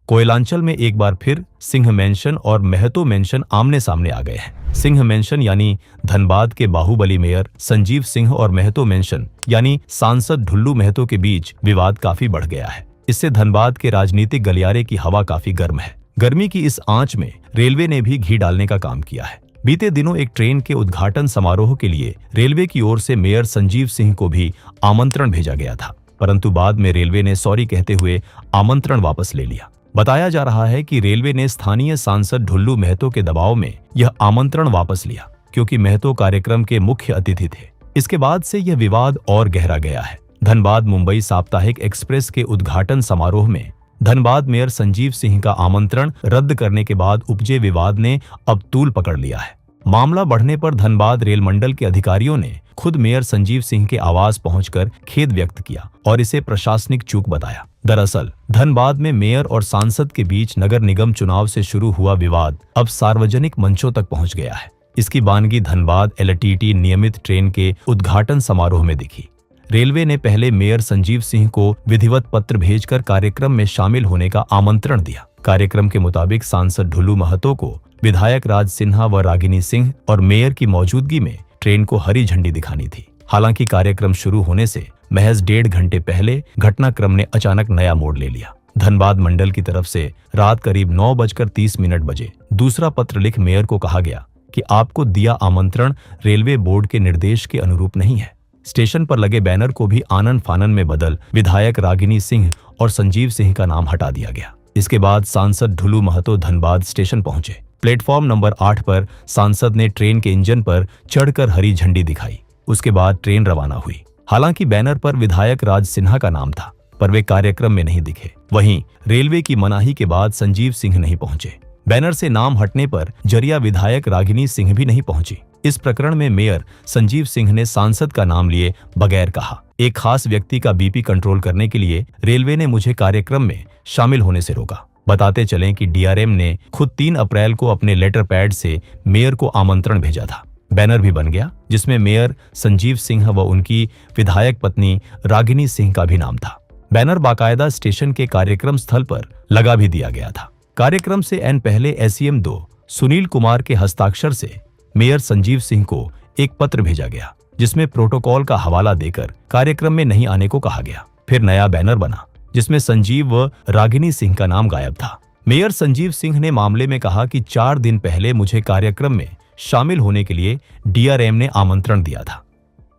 कोयलांचल में एक बार फिर सिंह मेंशन और महतो मेंशन आमने सामने आ गए हैं। सिंह मेंशन यानी धनबाद के बाहुबली मेयर संजीव सिंह और महतो मेंशन यानी सांसद ढुल्लू महतो के बीच विवाद काफी बढ़ गया है। इससे धनबाद के राजनीतिक गलियारे की हवा काफी गर्म है। गर्मी की इस आंच में रेलवे ने भी घी डालने का काम किया है। बीते दिनों एक ट्रेन के उद्घाटन समारोह के लिए रेलवे की ओर से मेयर संजीव सिंह को भी आमंत्रण भेजा गया था, परंतु बाद में रेलवे ने सॉरी कहते हुए आमंत्रण वापस ले लिया। बताया जा रहा है कि रेलवे ने स्थानीय सांसद ढुल्लू महतो के दबाव में यह आमंत्रण वापस लिया, क्योंकि महतो कार्यक्रम के मुख्य अतिथि थे। इसके बाद से यह विवाद और गहरा गया है। धनबाद मुंबई साप्ताहिक एक्सप्रेस के उद्घाटन समारोह में धनबाद मेयर संजीव सिंह का आमंत्रण रद्द करने के बाद उपजे विवाद ने अब तूल पकड़ लिया है। मामला बढ़ने पर धनबाद रेल मंडल के अधिकारियों ने खुद मेयर संजीव सिंह के आवास पहुंचकर खेद व्यक्त किया और इसे प्रशासनिक चूक बताया। दरअसल धनबाद में मेयर और सांसद के बीच नगर निगम चुनाव से शुरू हुआ विवाद अब सार्वजनिक मंचों तक पहुंच गया है। इसकी बानगी धनबाद एलटीटी नियमित ट्रेन के उद्घाटन समारोह में दिखी। रेलवे ने पहले मेयर संजीव सिंह को विधिवत पत्र भेजकर कार्यक्रम में शामिल होने का आमंत्रण दिया। कार्यक्रम के मुताबिक सांसद ढुल्लू महतो को विधायक राज सिन्हा व रागिनी सिंह और मेयर की मौजूदगी में ट्रेन को हरी झंडी दिखानी थी। हालांकि कार्यक्रम शुरू होने से महज 1.5 घंटे पहले घटनाक्रम ने अचानक नया मोड़ ले लिया। धनबाद मंडल की तरफ से रात करीब 9:30 बजे दूसरा पत्र लिख मेयर को कहा गया कि आपको दिया आमंत्रण रेलवे बोर्ड के निर्देश के अनुरूप नहीं है। स्टेशन पर लगे बैनर को भी आनन फानन में बदल विधायक रागिनी सिंह और संजीव सिंह का नाम हटा दिया गया। इसके बाद सांसद ढुल्लू महतो धनबाद स्टेशन पहुंचे। प्लेटफॉर्म नंबर 8 पर सांसद ने ट्रेन के इंजन पर चढ़कर हरी झंडी दिखाई। उसके बाद ट्रेन रवाना हुई। हालांकि बैनर पर विधायक राज सिन्हा का नाम था, पर वे कार्यक्रम में नहीं दिखे। वहीं रेलवे की मनाही के बाद संजीव सिंह नहीं पहुंचे। बैनर से नाम हटने पर जरिया विधायक रागिनी सिंह भी नहीं पहुंची। इस प्रकरण में मेयर संजीव सिंह ने सांसद का नाम लिए बगैर कहा, एक खास व्यक्ति का बीपी कंट्रोल करने के लिए रेलवे ने मुझे कार्यक्रम में शामिल होने से रोका। बताते चलें कि डीआरएम ने खुद 3 अप्रैल को अपने लेटर पैड से मेयर को आमंत्रण भेजा था। बैनर भी बन गया जिसमें मेयर संजीव सिंह व उनकी विधायक पत्नी रागिनी सिंह का भी नाम था। बैनर बाकायदा स्टेशन के कार्यक्रम स्थल पर लगा भी दिया गया था। कार्यक्रम से एन पहले एसईएम 2 सुनील कुमार के हस्ताक्षर से मेयर संजीव सिंह को एक पत्र भेजा गया, जिसमें प्रोटोकॉल का हवाला देकर कार्यक्रम में नहीं आने को कहा गया। फिर नया बैनर बना जिसमें संजीव व रागिनी सिंह का नाम गायब था। मेयर संजीव सिंह ने मामले में कहा कि 4 दिन पहले मुझे कार्यक्रम में शामिल होने के लिए डीआरएम ने आमंत्रण दिया था।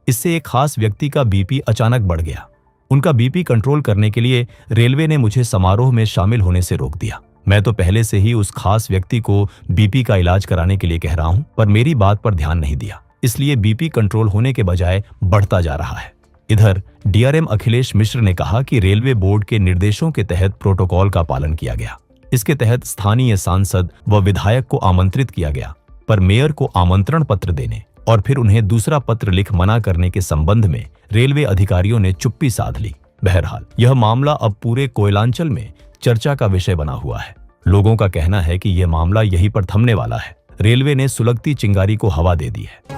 इससे एक खास व्यक्ति का बीपी अचानक बढ़ गया। उनका बीपी कंट्रोल करने के लिए रेलवे ने मुझे समारोह में शामिल होने से रोक दिया। मैं तो पहले से ही उस खास व्यक्ति को बीपी का इलाज कराने के लिए कह रहा हूं, पर मेरी बात पर ध्यान नहीं दिया, इसलिए बीपी कंट्रोल होने के बजाय बढ़ता जा रहा है। इधर डीआरएम अखिलेश मिश्र ने कहा कि रेलवे बोर्ड के निर्देशों के तहत प्रोटोकॉल का पालन किया गया। इसके तहत स्थानीय सांसद व विधायक को आमंत्रित किया गया, पर मेयर को आमंत्रण पत्र देने और फिर उन्हें दूसरा पत्र लिख मना करने के संबंध में रेलवे अधिकारियों ने चुप्पी साध ली। बहरहाल यह मामला अब पूरे कोयलांचल में चर्चा का विषय बना हुआ है। लोगों का कहना है कि यह मामला यहीं पर थमने वाला है। रेलवे ने सुलगती चिंगारी को हवा दे दी है।